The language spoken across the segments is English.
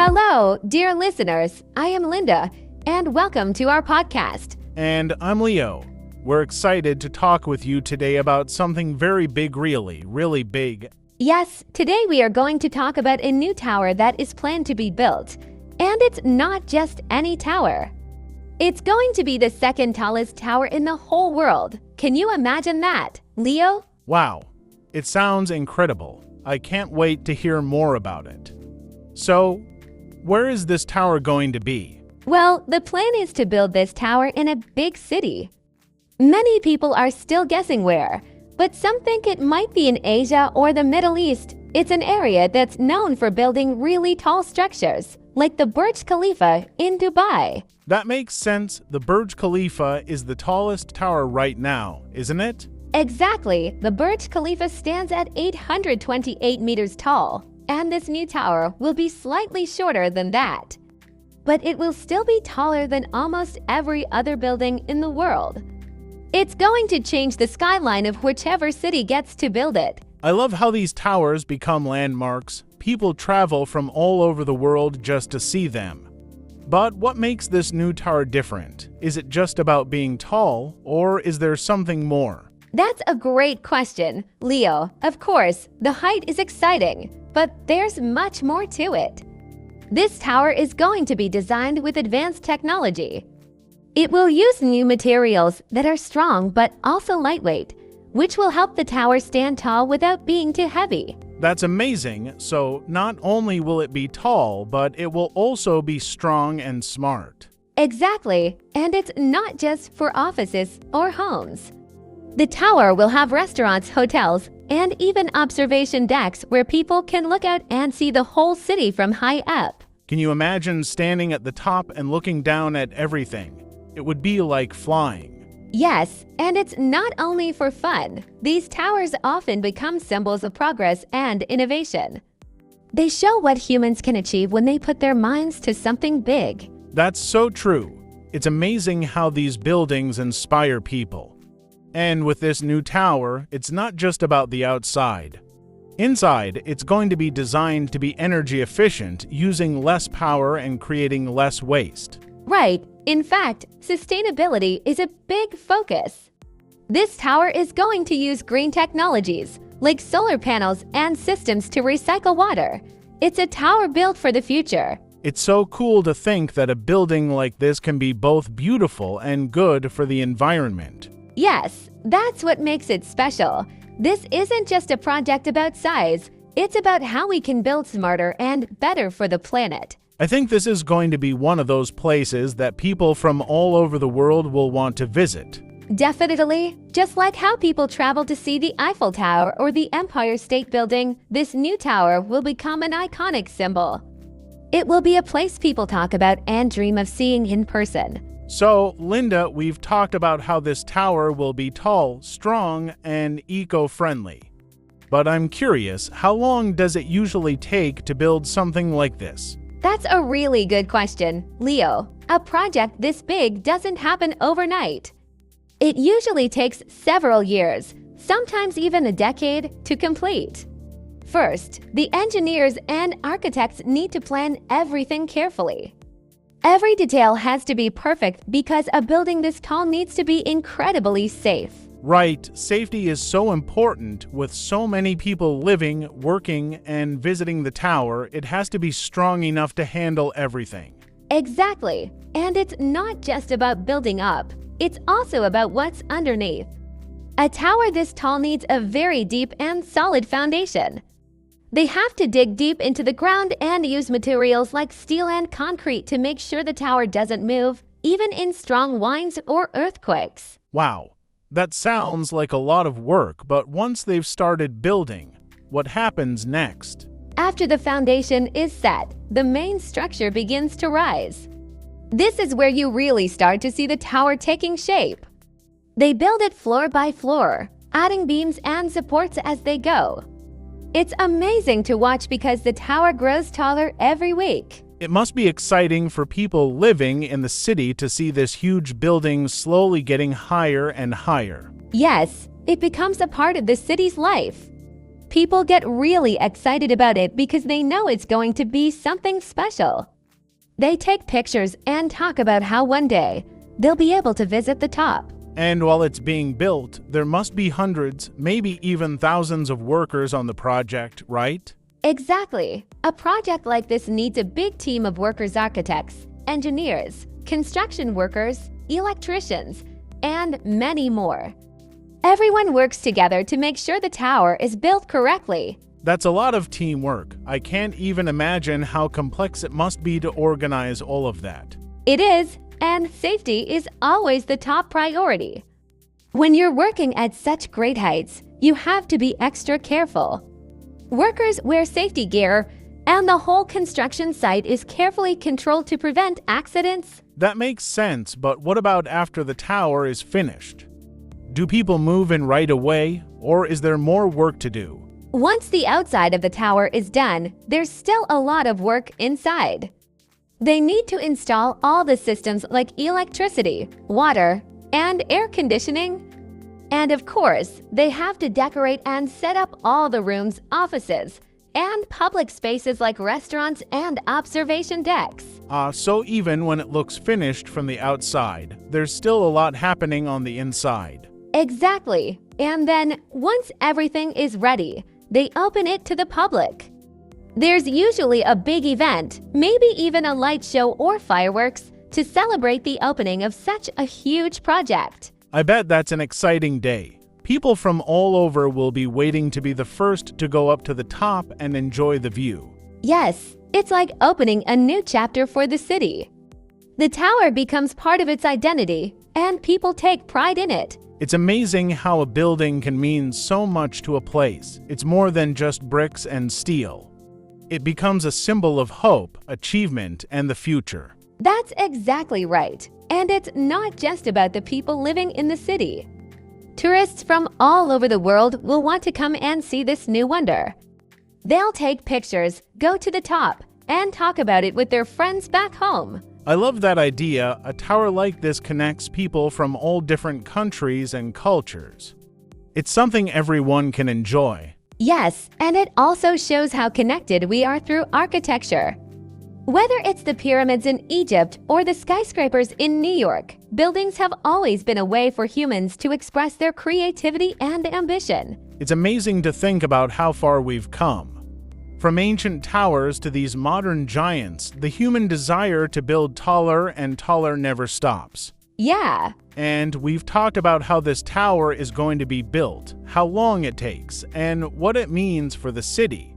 Hello, dear listeners. I am Linda, and welcome to our podcast. And I'm Leo. We're excited to talk with you today about something very big, really big. Yes, today we are going to talk about a new tower that is planned to be built. And it's not just any tower. It's going to be the second tallest tower in the whole world. Can you imagine that, Leo? Wow, it sounds incredible. I can't wait to hear more about it. So, where is this tower going to be? Well, the plan is to build this tower in a big city. Many people are still guessing where, but some think it might be in Asia or the Middle East. It's an area that's known for building really tall structures, like the Burj Khalifa in Dubai. That makes sense. The Burj Khalifa is the tallest tower right now, isn't it? Exactly. The Burj Khalifa stands at 828 meters tall, and this new tower will be slightly shorter than that. But it will still be taller than almost every other building in the world. It's going to change the skyline of whichever city gets to build it. I love how these towers become landmarks. People travel from all over the world just to see them. But what makes this new tower different? Is it just about being tall, or is there something more? That's a great question, Leo. Of course, the height is exciting, but there's much more to it. This tower is going to be designed with advanced technology. It will use new materials that are strong but also lightweight, which will help the tower stand tall without being too heavy. That's amazing. So not only will it be tall, but it will also be strong and smart. Exactly, and it's not just for offices or homes. The tower will have restaurants, hotels, and even observation decks where people can look out and see the whole city from high up. Can you imagine standing at the top and looking down at everything? It would be like flying. Yes, and it's not only for fun. These towers often become symbols of progress and innovation. They show what humans can achieve when they put their minds to something big. That's so true. It's amazing how these buildings inspire people. And with this new tower, it's not just about the outside. Inside, it's going to be designed to be energy efficient, using less power and creating less waste. Right. In fact, sustainability is a big focus. This tower is going to use green technologies, like solar panels and systems to recycle water. It's a tower built for the future. It's so cool to think that a building like this can be both beautiful and good for the environment. Yes, that's what makes it special. This isn't just a project about size. It's about how we can build smarter and better for the planet. I think this is going to be one of those places that people from all over the world will want to visit. Definitely. Just like how people travel to see the Eiffel Tower or the Empire State Building, this new tower will become an iconic symbol. It will be a place people talk about and dream of seeing in person. So, Linda, we've talked about how this tower will be tall, strong, and eco-friendly. But I'm curious, how long does it usually take to build something like this? That's a really good question, Leo. A project this big doesn't happen overnight. It usually takes several years, sometimes even a decade, to complete. First, the engineers and architects need to plan everything carefully. Every detail has to be perfect because a building this tall needs to be incredibly safe. Right, safety is so important. With so many people living, working, and visiting the tower, it has to be strong enough to handle everything. Exactly. And it's not just about building up. It's also about what's underneath. A tower this tall needs a very deep and solid foundation. They have to dig deep into the ground and use materials like steel and concrete to make sure the tower doesn't move, even in strong winds or earthquakes. Wow, that sounds like a lot of work, but once they've started building, what happens next? After the foundation is set, the main structure begins to rise. This is where you really start to see the tower taking shape. They build it floor by floor, adding beams and supports as they go. It's amazing to watch because the tower grows taller every week. It must be exciting for people living in the city to see this huge building slowly getting higher and higher. Yes, it becomes a part of the city's life. People get really excited about it because they know it's going to be something special. They take pictures and talk about how one day they'll be able to visit the top. And while it's being built, there must be hundreds, maybe even thousands of workers on the project, right? Exactly. A project like this needs a big team of workers, architects, engineers, construction workers, electricians, and many more. Everyone works together to make sure the tower is built correctly. That's a lot of teamwork. I can't even imagine how complex it must be to organize all of that. It is, and safety is always the top priority. When you're working at such great heights, you have to be extra careful. Workers wear safety gear, and the whole construction site is carefully controlled to prevent accidents. That makes sense, but what about after the tower is finished? Do people move in right away, or is there more work to do? Once the outside of the tower is done, there's still a lot of work inside. They need to install all the systems like electricity, water, and air conditioning. And of course, they have to decorate and set up all the rooms, offices, and public spaces like restaurants and observation decks. So even when it looks finished from the outside, there's still a lot happening on the inside. Exactly. And then, once everything is ready, they open it to the public. There's usually a big event, maybe even a light show or fireworks, to celebrate the opening of such a huge project. I bet that's an exciting day. People from all over will be waiting to be the first to go up to the top and enjoy the view. Yes, it's like opening a new chapter for the city. The tower becomes part of its identity, and people take pride in it. It's amazing how a building can mean so much to a place. It's more than just bricks and steel. It becomes a symbol of hope, achievement, and the future. That's exactly right. And it's not just about the people living in the city. Tourists from all over the world will want to come and see this new wonder. They'll take pictures, go to the top, and talk about it with their friends back home. I love that idea. A tower like this connects people from all different countries and cultures. It's something everyone can enjoy. Yes, and it also shows how connected we are through architecture. Whether it's the pyramids in Egypt or the skyscrapers in New York, buildings have always been a way for humans to express their creativity and ambition. It's amazing to think about how far we've come. From ancient towers to these modern giants, the human desire to build taller and taller never stops. Yeah. And we've talked about how this tower is going to be built, how long it takes, and what it means for the city.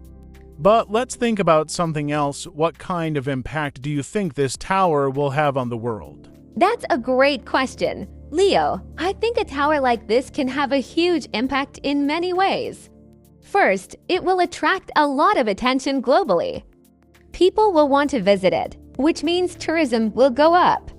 But let's think about something else. What kind of impact do you think this tower will have on the world? That's a great question. Leo, I think a tower like this can have a huge impact in many ways. First, it will attract a lot of attention globally. People will want to visit it, which means tourism will go up.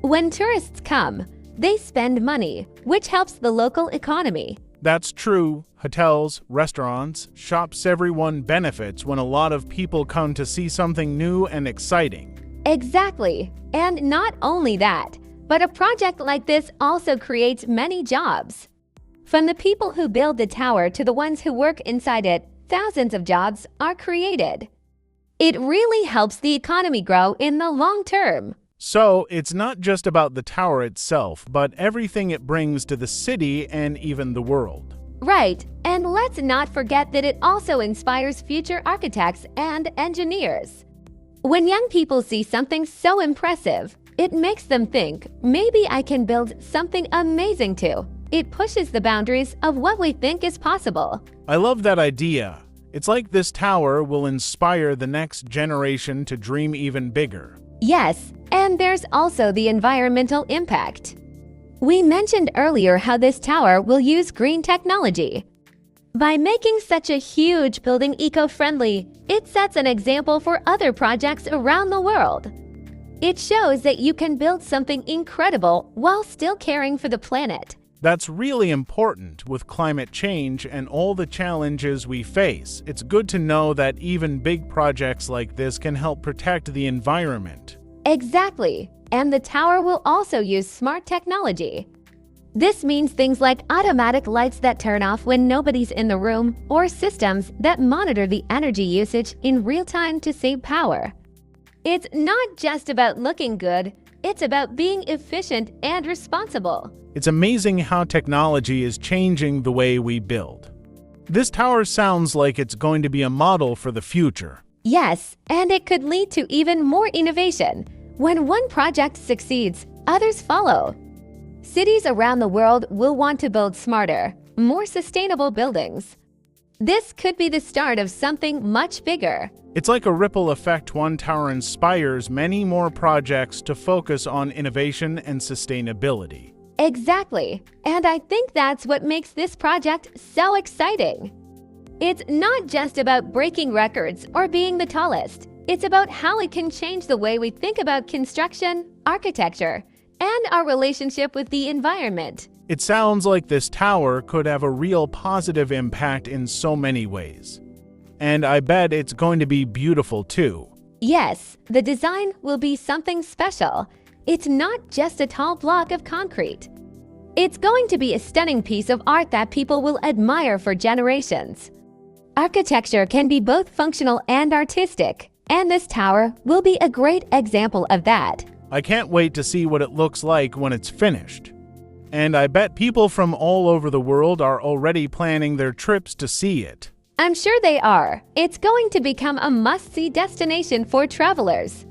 When tourists come, they spend money, which helps the local economy. That's true. Hotels, restaurants, shops, everyone benefits when a lot of people come to see something new and exciting. Exactly. And not only that, but a project like this also creates many jobs. From the people who build the tower to the ones who work inside it, thousands of jobs are created. It really helps the economy grow in the long term. So, it's not just about the tower itself, but everything it brings to the city and even the world. Right, and let's not forget that it also inspires future architects and engineers. When young people see something so impressive, it makes them think, maybe I can build something amazing too. It pushes the boundaries of what we think is possible. I love that idea. It's like this tower will inspire the next generation to dream even bigger. Yes, and there's also the environmental impact. We mentioned earlier how this tower will use green technology. By making such a huge building eco-friendly, it sets an example for other projects around the world. It shows that you can build something incredible while still caring for the planet. That's really important with climate change and all the challenges we face. It's good to know that even big projects like this can help protect the environment. Exactly. And the tower will also use smart technology. This means things like automatic lights that turn off when nobody's in the room, or systems that monitor the energy usage in real time to save power. It's not just about looking good, it's about being efficient and responsible. It's amazing how technology is changing the way we build. This tower sounds like it's going to be a model for the future. Yes, and it could lead to even more innovation. When one project succeeds, others follow. Cities around the world will want to build smarter, more sustainable buildings. This could be the start of something much bigger. It's like a ripple effect. One tower inspires many more projects to focus on innovation and sustainability. Exactly, and I think that's what makes this project so exciting. It's not just about breaking records or being the tallest. It's about how it can change the way we think about construction, architecture, and our relationship with the environment. It sounds like this tower could have a real positive impact in so many ways. And I bet it's going to be beautiful too. Yes, the design will be something special. It's not just a tall block of concrete. It's going to be a stunning piece of art that people will admire for generations. Architecture can be both functional and artistic, and this tower will be a great example of that. I can't wait to see what it looks like when it's finished. And I bet people from all over the world are already planning their trips to see it. I'm sure they are. It's going to become a must-see destination for travelers.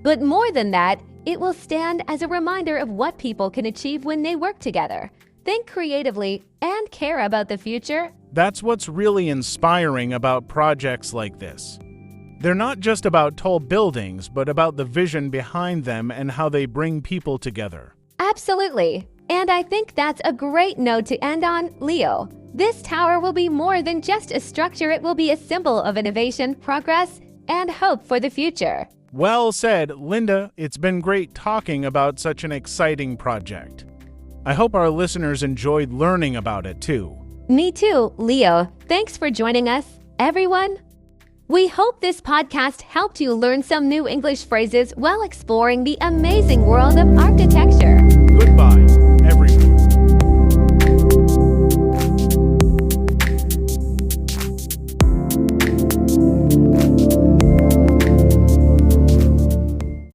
But more than that, it will stand as a reminder of what people can achieve when they work together, think creatively, and care about the future. That's what's really inspiring about projects like this. They're not just about tall buildings, but about the vision behind them and how they bring people together. Absolutely. And I think that's a great note to end on, Leo. This tower will be more than just a structure. It will be a symbol of innovation, progress, and hope for the future. Well said, Linda. It's been great talking about such an exciting project. I hope our listeners enjoyed learning about it too. Me too, Leo. Thanks for joining us, everyone. We hope this podcast helped you learn some new English phrases while exploring the amazing world of architecture. Goodbye, everyone.